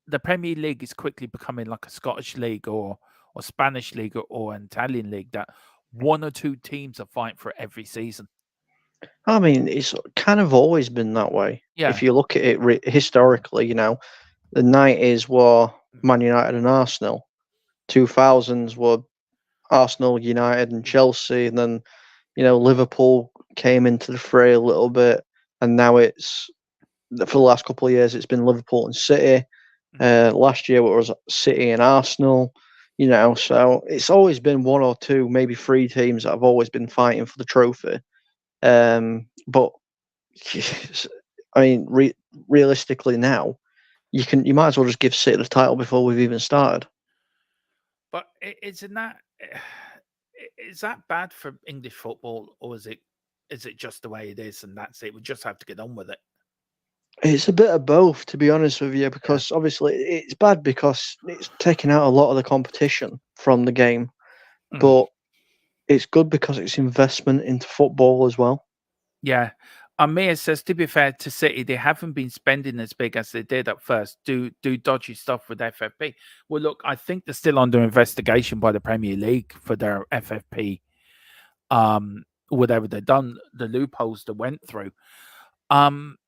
the Premier League is quickly becoming like a Scottish league or Spanish league or an Italian league that one or two teams are fighting for every season? I mean, it's kind of always been that way. If Yeah. you look at it historically, the 90s were Man United and Arsenal. 2000s were Arsenal, United, and Chelsea, and then Liverpool came into the fray a little bit, and now it's for the last couple of years it's been Liverpool and City. Last year it was City and Arsenal. So it's always been one or two, maybe three teams that have always been fighting for the trophy. But I mean, realistically now, you might as well just give City the title before we've even started. But isn't that is that bad for English football, or is it just the way it is and that's it? We just have to get on with it. It's a bit of both, to be honest with you, Yeah. because obviously it's bad because it's taking out a lot of the competition from the game, but it's good because it's investment into football as well. Yeah. Amir says, to be fair to City, they haven't been spending as big as they did at first. Do dodgy stuff with FFP. Well, look, I think they're still under investigation by the Premier League for their FFP. Whatever they've done, the loopholes they went through. Apart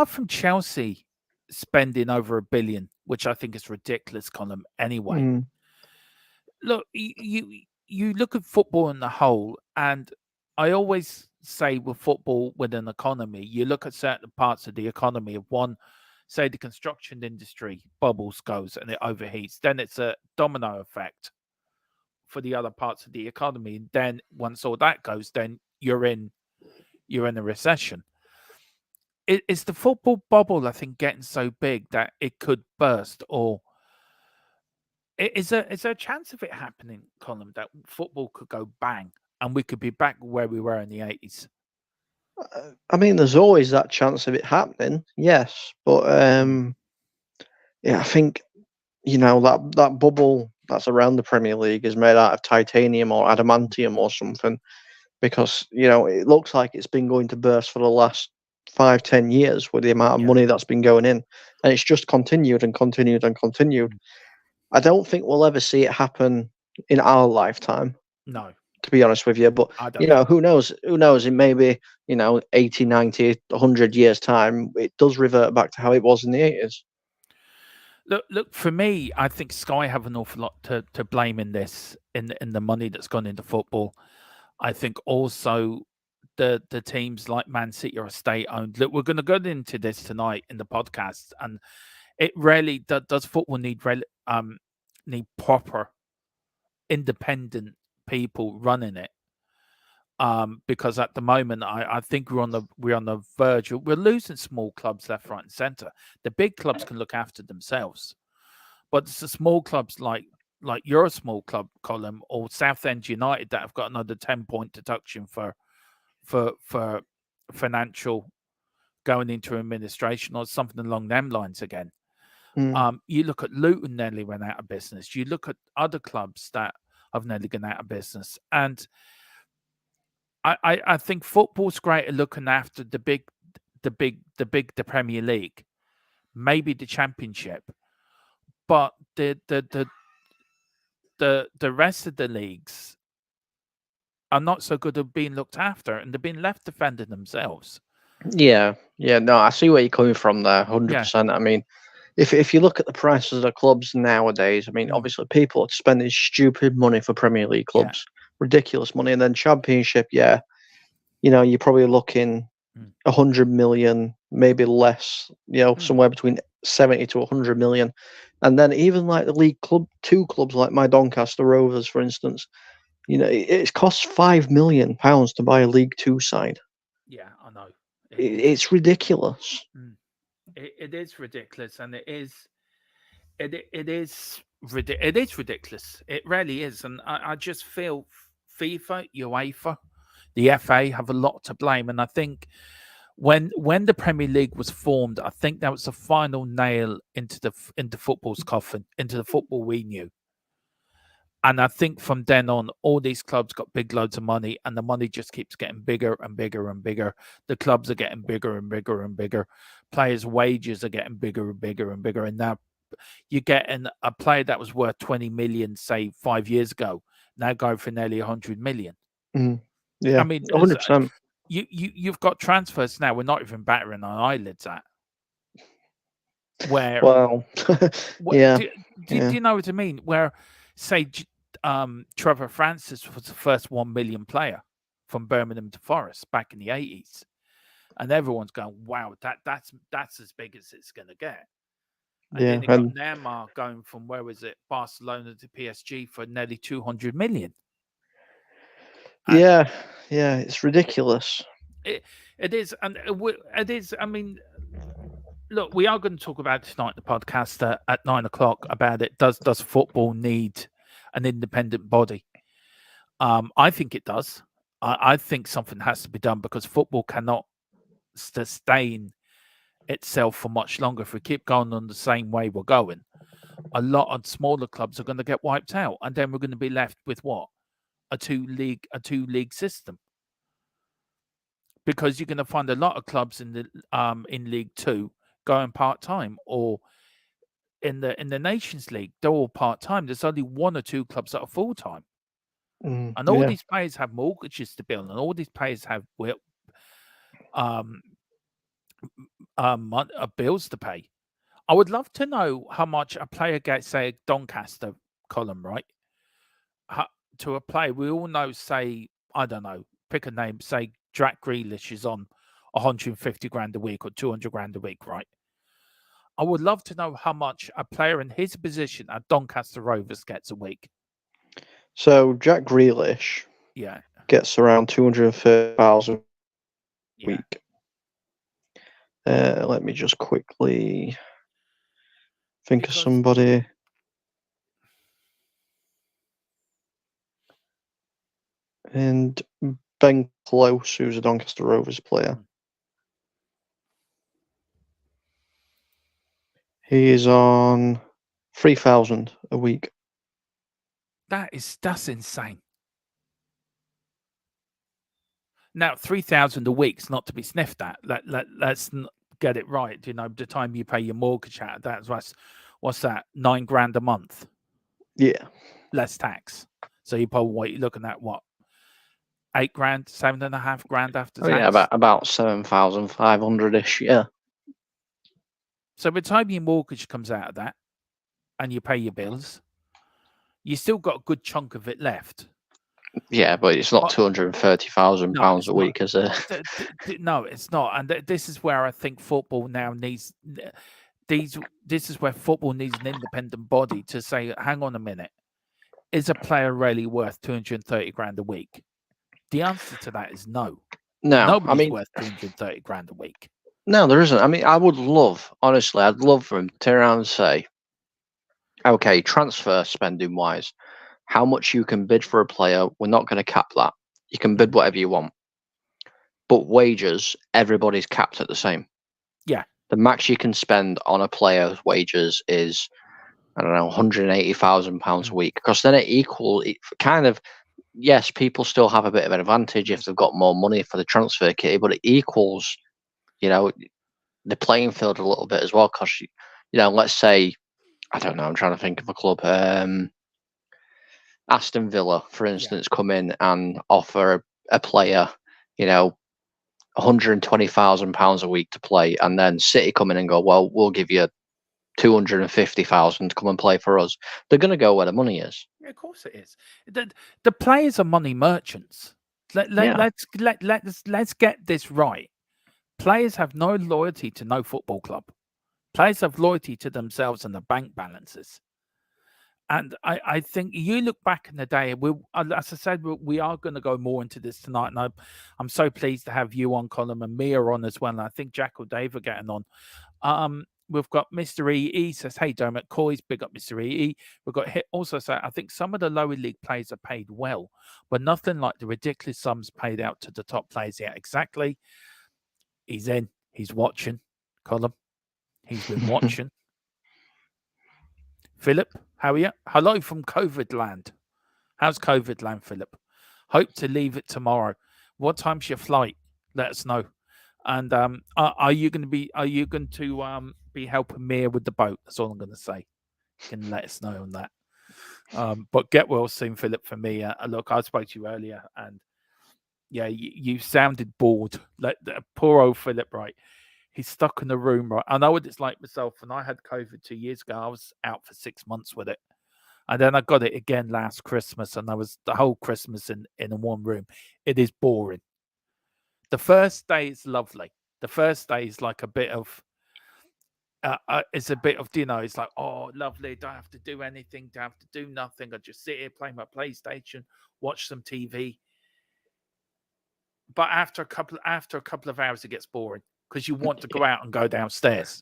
from Chelsea spending over $1 billion, which I think is ridiculous, Colin. Anyway, look, you look at football in the whole, and I always say with football with an economy, you look at certain parts of the economy of one, say the construction industry bubbles goes and it overheats, then it's a domino effect for the other parts of the economy. And then once all that goes, then you're in a recession. Is the football bubble, I think, getting so big that it could burst, or is there a chance of it happening, Colin, that football could go bang and we could be back where we were in the 80s? I mean, there's always that chance of it happening, yes, but yeah, I think that bubble that's around the Premier League is made out of titanium or adamantium or something, because it looks like it's been going to burst for the last 5-10 years with the amount of Yeah. money that's been going in, and it's just continued and continued and continued. I don't think we'll ever see it happen in our lifetime, No, to be honest with you. But I don't think. who knows? Who knows? In maybe 80, 90, 100 years time, it does revert back to how it was in the 80s. Look. For me, I think Sky have an awful lot to blame in this, in the money that's gone into football. I think also the teams like Man City are state owned. Look, we're going to go into this tonight in the podcast, and it really does football need proper independent people running it. Because at the moment, I think we're on the verge. We're losing small clubs left, right, and centre. The big clubs can look after themselves, but it's the small clubs like you're a small club, Colin, or Southend United that have got another 10-point deduction for financial going into administration or something along them lines again. You look at Luton nearly went out of business. You look at other clubs that have nearly gone out of business, and I think football's great at looking after the Premier League, maybe the Championship, but the rest of the leagues are not so good at being looked after, and they're being left defending themselves. Yeah, yeah. No, I see where you're coming from there, Yeah. 100%. I mean, if you look at the prices of the clubs nowadays, I mean, obviously people are spending stupid money for Premier League Yeah. clubs, ridiculous money, and then Championship, yeah, you're probably looking 100 million, maybe less, somewhere between 70 to 100 million. And then even like the League Club, two clubs like my Doncaster Rovers, for instance, it costs £5 million to buy a League Two side. Yeah, I know. It's ridiculous. It is ridiculous, and it is It is ridiculous. It really is, and I just feel FIFA, UEFA, the FA have a lot to blame. And I think when the Premier League was formed, I think that was the final nail into football's coffin, into the football we knew. And I think from then on, all these clubs got big loads of money, and the money just keeps getting bigger and bigger and bigger. The clubs are getting bigger and bigger and bigger. Players' wages are getting bigger and bigger and bigger. And now you're getting a player that was worth 20 million, say 5 years ago, now going for nearly 100 million. Mm. I Yeah, mean, 100%. you've got transfers now we're not even battering our eyelids at. Where, Well, yeah, do yeah, you know what I mean? Where, say, Trevor Francis was the first 1 million player from Birmingham to Forest back in the 80s, and everyone's going, "Wow, that's as big as it's going to get." And yeah, then you got and Neymar going from, where was it, Barcelona to PSG for nearly 200 million. And yeah, yeah, it's ridiculous. it, it is, and it is. I mean, look, we are going to talk about tonight in the podcast at 9 o'clock about it. Does football need an independent body? I think it does. I think something has to be done because football cannot sustain itself for much longer. If we keep going on the same way we're going, a lot of smaller clubs are going to get wiped out, and then we're going to be left with what, a two league system, because you're going to find a lot of clubs in League Two going part time, or in the Nations League they're all part time. There's only one or two clubs that are full time, and all Yeah, these players have mortgages to bill, and all these players have um bills to pay. I would love to know how much a player gets, say, a Doncaster column, right? Ho To a player, we all know, say, I don't know, pick a name, say Jack Grealish is on 150 grand a week or 200 grand a week, right? I would love to know how much a player in his position at Doncaster Rovers gets a week. so Jack Grealish Yeah, gets around 230,000 a yeah. week. Let me just quickly think of Because somebody. And Ben Close, who's a Doncaster Rovers player, mm, he is on 3,000 a week. that's insane. Now, 3,000 a week's not to be sniffed at. Let's get it right. You know, the time you pay your mortgage out, what's that? 9 grand a month, Yeah, less tax. So you're probably looking at what, 8 grand, 7.5 grand after oh yeah, tax. about 7,500 ish. Yeah, So by the time your mortgage comes out of that and you pay your bills, you still got a good chunk of it left. yeah, but it's not But 230,000 no, pounds it's a not. week, is it? No, it's not. And this is where I think football now needs these. This is where football needs an independent body to say, hang on a minute, is a player really worth 230 grand a week? The answer to that is no. No, I Nobody's mean, worth 230 grand a week. no, there isn't. I mean, I would love, honestly, I'd love for him to turn around and say, okay, transfer spending wise, how much you can bid for a player, we're not going to cap that. You can bid whatever you want. But wages, everybody's capped at the same. Yeah. The max you can spend on a player's wages is, I don't know, £180,000 a week. Because then it kind of, yes, people still have a bit of an advantage if they've got more money for the transfer kitty, but it equals, you know, the playing field a little bit as well. Because, let's say, I don't know, I'm trying to think of a club. Aston Villa, for Yeah. instance, come in and offer a player, you know, £120,000 a week to play, and then City come in and go, well, we'll give you 250,000 to come and play for us. They're going to go where the money is. Yeah, of course it is. The players are money merchants. Yeah. Let's get this right. Players have no loyalty to no football club. Players have loyalty to themselves and their bank balances. And I think you look back in the day, as I said, we are going to go more into this tonight. And I'm so pleased to have you on, Colin, and Mia on as well. And I think Jack or Dave are getting on. we've got Mr. E says, hey, Dermot Coys, big up Mr. E. We've got Hit also say, I think some of the lower league players are paid well, but nothing like the ridiculous sums paid out to the top players. Yeah, exactly. He's in. He's watching. Colin. He's been watching. Philip, how are you? Hello from COVID land. How's COVID land, Philip? Hope to leave it tomorrow. What time's your flight? Let us know. And are you going to be be helping Mia with the boat? That's all I'm going to say. You can let us know on that. But get well soon, Philip. For me, look, I spoke to you earlier, and yeah, you sounded bored. Like poor old Philip, right? He's stuck in the room, right? I know what it's like myself. When I had COVID 2 years ago, I was out for 6 months with it. And then I got it again last Christmas, and I was the whole Christmas in one room. It is boring. The first day is lovely. The first day is like a bit of, it's a bit of, it's like, oh, lovely. Don't have to do anything. Don't have to do nothing. I just sit here, play my PlayStation, watch some TV. But after a couple of hours, it gets boring because you want to go out and go downstairs.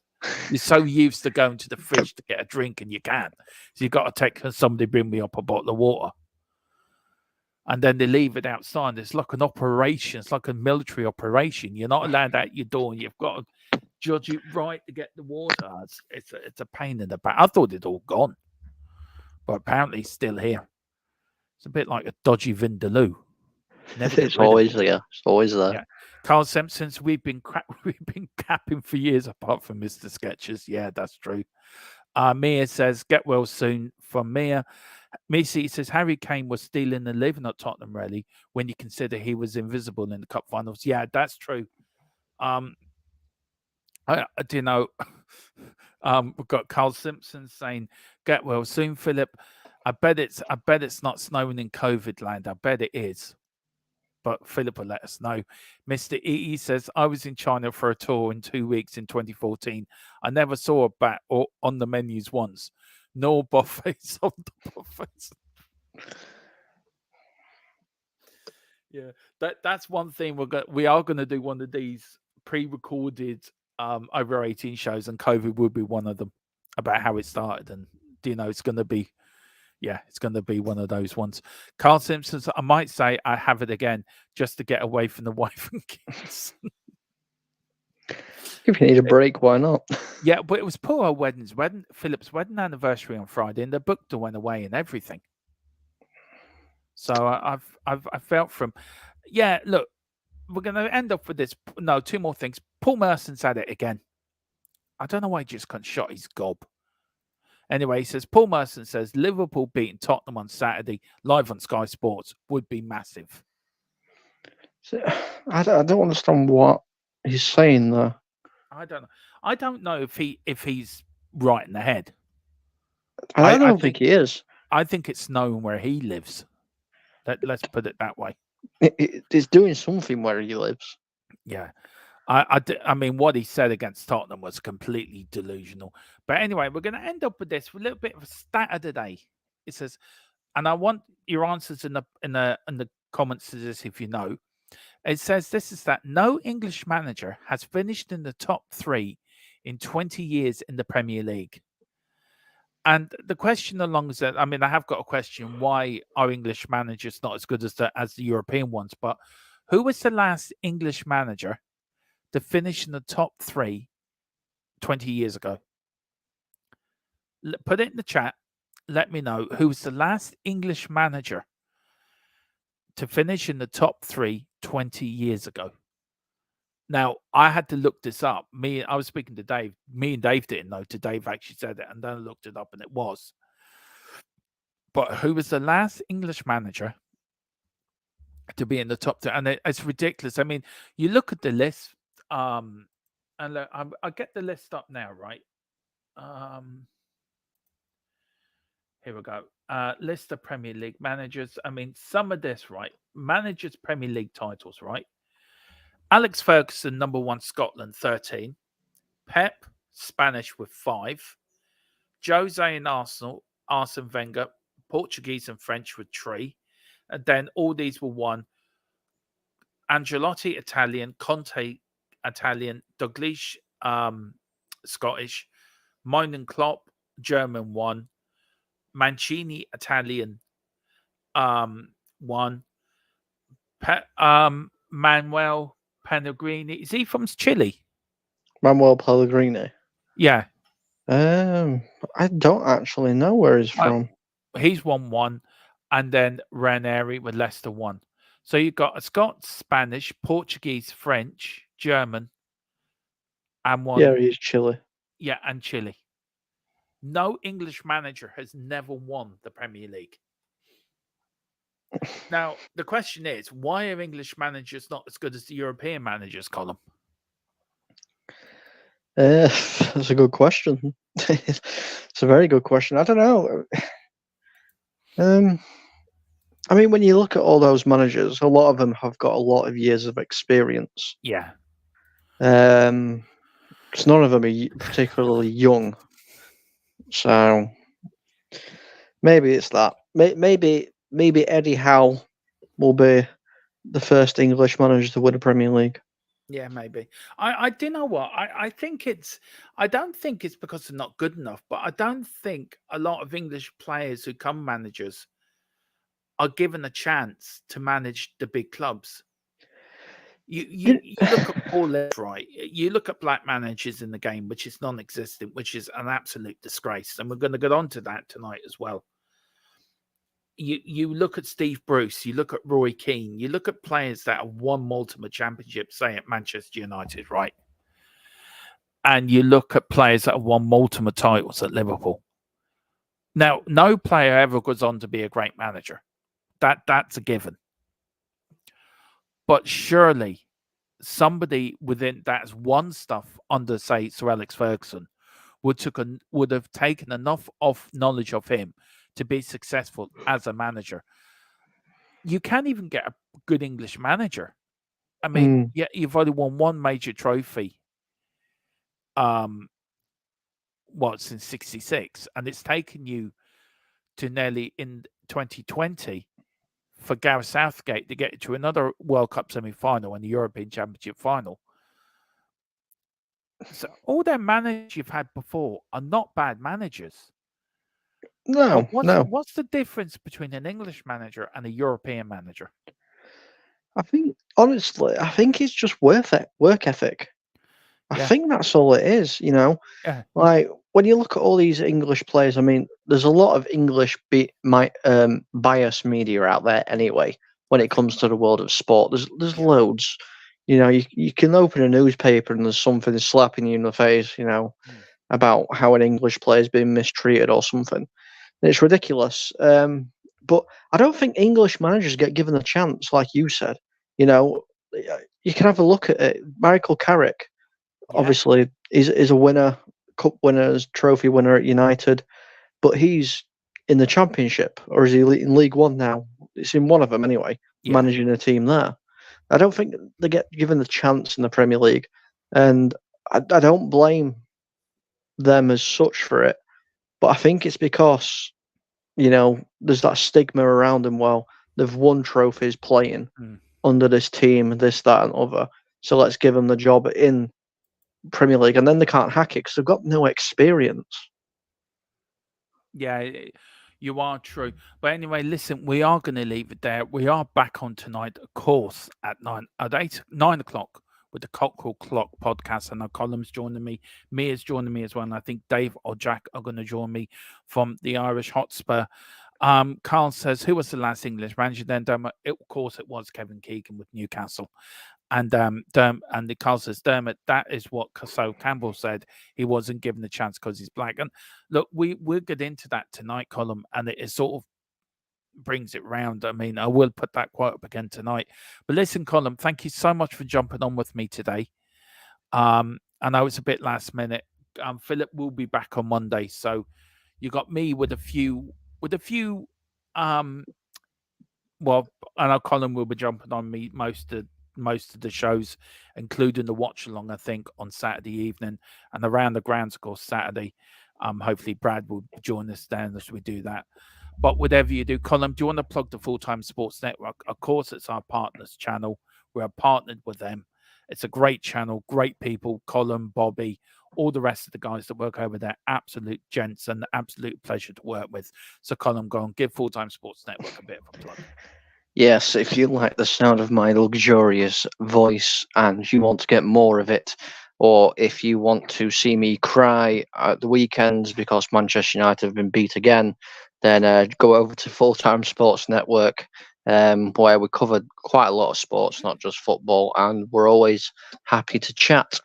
You're so used to going to the fridge to get a drink, and you can't. So you've got to take somebody bring me up a bottle of water. And then they leave it outside. It's like an operation. It's like a military operation. You're not allowed out your door. You've got to judge it right to get the water. It's a pain in the back. I thought it'd all gone, but apparently it's still here. It's a bit like a dodgy Vindaloo. It's always there. It's always there. Yeah. Carl Simpson's, we've been capping for years apart from Mr. Sketches. Yeah, that's true. Mia says, get well soon from Mia. Missy says, Harry Kane was stealing and living at Tottenham, really, when you consider he was invisible in the cup finals. Yeah, that's true. We've got Carl Simpson saying, get well soon, Philip. I bet it's not snowing in COVID land. I bet it is. But Philip will let us know. Mr. EE says, I was in China for a tour in 2 weeks in 2014. I never saw a bat or on the menus once, nor buffets on the buffets. Yeah, that's one thing we are going to do one of these pre-recorded over 18 shows, and COVID will be one of them, about how it started. And it's going to be, it's going to be one of those ones. Carl Simpson's, I might say I have it again just to get away from the wife and kids. If you need a break, why not? Yeah, but it was poor old Philip's wedding anniversary on Friday, and the book went away and everything. So I felt from, look, we're going to end up with this. No, two more things. Paul Merson's had it again. I don't know why he just can't shot his gob. Anyway, he says, Paul Merson says Liverpool beating Tottenham on Saturday live on Sky Sports would be massive. So, I don't understand what he's saying there. I don't know. I don't know if he's right in the head. I don't think he is. I think it's known where he lives. Let's put it that way. It's doing something where he lives. Yeah. I mean, what he said against Tottenham was completely delusional. But anyway, we're going to end up with this, with a little bit of a stat of the day. It says, and I want your answers in the comments to this if you know. It says this is that no English manager has finished in the top 3 in 20 years in the Premier League. And the question along is that, I mean, I have got a question: why are English managers not as good as the European ones? But who was the last English manager to finish in the top 3 20 years ago? Put it in the chat. Let me know who was the last English manager to finish in the top 3 20 years ago. Now, I had to look this up. I was speaking to Dave. Me and Dave didn't know till Dave actually said it, and then I looked it up, and it was. But who was the last English manager to be in the top 10? And it's ridiculous. I mean, you look at the list, and look, I'll get the list up now, right? Here we go. List of Premier League managers. I mean, some of this, right? Managers' Premier League titles, right? Alex Ferguson, number 1, Scotland, 13. Pep, Spanish with 5. Jose and Arsenal, Arsene Wenger, Portuguese and French with 3. And then all these were 1. Ancelotti, Italian. Conte, Italian. Dalglish, Scottish. Meinen Klopp, German, one. Mancini, Italian, one. Manuel Pellegrini. Is he from Chile? Manuel Pellegrini. Yeah. I don't actually know where he's Uh, from. he's won one. And then Ranieri with Leicester one. So you've got a Scots, Spanish, Portuguese, French, German, and Yeah, one. he's Chile. Yeah, and Chile. No English manager has never won the Premier League. Now, the question is, why are English managers not as good as the European managers, Colin? That's a good question. It's a very good question. I don't know. I mean, when you look at all those managers, a lot of them have got a lot of years of experience. Yeah. Because none of them are particularly young. So maybe it's that. Maybe Eddie Howe will be the first English manager to win a Premier League. Yeah, maybe. I do you know what? I think I don't think it's because they're not good enough, but I don't think a lot of English players who come managers are given a chance to manage the big clubs. You look at Paul Levy, right? You look at black managers in the game, which is non-existent, which is an absolute disgrace, and we're going to get on to that tonight as well. You look at Steve Bruce, you look at Roy Keane, you look at players that have won multiple championships, say at Manchester United, right? And you look at players that have won multiple titles at Liverpool. Now, no player ever goes on to be a great manager. That's a given. But surely somebody within that's won stuff under, say, Sir Alex Ferguson would have taken enough of knowledge of him to be successful as a manager. You can't even get a good English manager. I mean, yeah, you've only won one major trophy. Since '66, and it's taken you to nearly in 2020 for Gareth Southgate to get to another World Cup semi-final and the European Championship final. So all their managers you've had before are not bad managers. No, no. What's the difference between an English manager and a European manager? I think honestly, it's just work ethic. I Yeah. think that's all it is. Yeah. Like when you look at all these English players, I mean, there's a lot of English bias media out there anyway. When it comes to the world of sport, there's loads. You can open a newspaper and there's something slapping you in the face. About how an English player's been mistreated or something. And it's ridiculous. But I don't think English managers get given a chance, like you said. You can have a look at it. Michael Carrick, obviously, is a winner, cup winners, trophy winner at United, but he's in the Championship, or is he in League One now? It's in one of them anyway, managing a team there. I don't think they get given the chance in the Premier League, and I don't blame them as such for it, but I think it's because there's that stigma around them. Well, they've won trophies playing under this team, this, that, and other. So let's give them the job in Premier League, and then they can't hack it because they've got no experience. Yeah, you are true. But anyway, listen, we are going to leave it there. We are back on tonight, of course, at 9 o'clock with the Cockerel Clock podcast, and our columns joining me. Mia's joining me as well, and I think Dave or Jack are going to join me from the Irish Hotspur. Carl says, who was the last English manager then? Of course, it was Kevin Keegan with Newcastle. And Carl says, Dermot, that is what So Campbell said. He wasn't given a chance because he's black. And look, we'll get into that tonight, Colin, and it sort of brings it round. I mean, I will put that quote up again tonight. But listen, Colin, thank you so much for jumping on with me today. I know it's a bit last minute. Philip will be back on Monday, so you got me with a few. Well, I know Colin will be jumping on me most of the shows, including the watch along, I think, on Saturday evening and around the grounds, of course, Saturday. Hopefully Brad will join us then as we do that. But whatever you do, Colin, do you want to plug the Full Time Sports Network? Of course, it's our partners channel. We are partnered with them. It's a great channel, great people, Colin, Bobby, all the rest of the guys that work over there, absolute gents and absolute pleasure to work with. So, Colin, go on, give Full Time Sports Network a bit of a plug. Yes, if you like the sound of my luxurious voice and you want to get more of it, or if you want to see me cry at the weekends because Manchester United have been beat again, then go over to Full Time Sports Network, where we cover quite a lot of sports, not just football, and we're always happy to chat.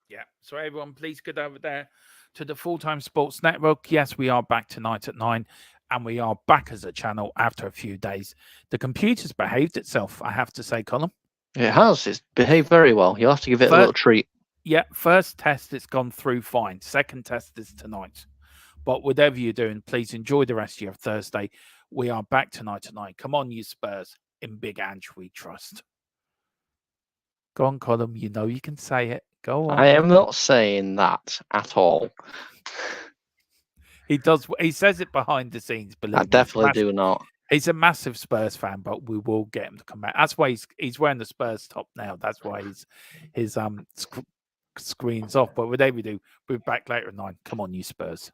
Yeah. So everyone, please get over there to the Full Time Sports Network. Yes, we are back tonight at 9, and we are back as a channel after a few days. The computer's behaved itself, I have to say, Colin. It has. It's behaved very well. You'll have to give it a little treat. Yeah, first test, it's gone through fine. Second test is tonight. But whatever you're doing, please enjoy the rest of your Thursday. We are back tonight at 9. Come on, you Spurs. In Big Ange we trust. Go on, Colin. You know you can say it. Go on. I am not saying that at all. He does. He says it behind the scenes. Believe I me. definitely do not. He's a massive Spurs fan, but we will get him to come back. That's why he's wearing the Spurs top now. That's why his screen's off. But whatever we do, we'll be back later at 9. Come on, you Spurs.